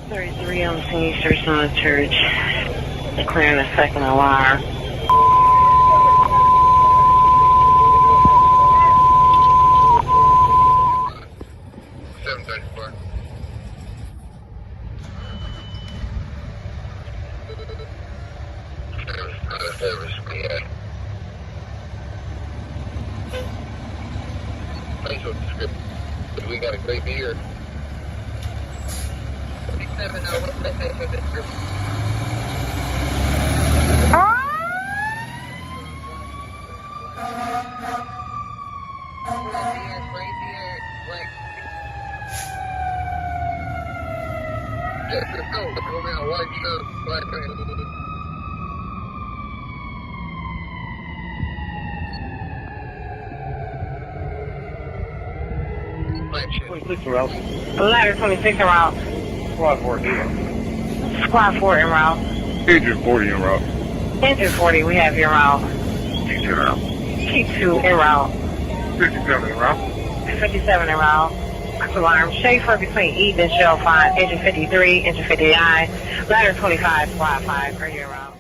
33 on the scene, Church on the church. Declaring a second alarm. We got a great beer. 37, what's the name of this group? Yes, let's go. Go around white shirt, black pants. Black shirt. 26 route. Ladder 26 en route. Squad 40 en route. Squad 4 en route. Engine 40 en route. Engine 40, we have you en route. T2 en route. T2 en route. 57 en route. 57 en route. Alarm. Schaefer between Eden and Shell 5, engine 53, engine 59, ladder 25, squad 5, are you en route?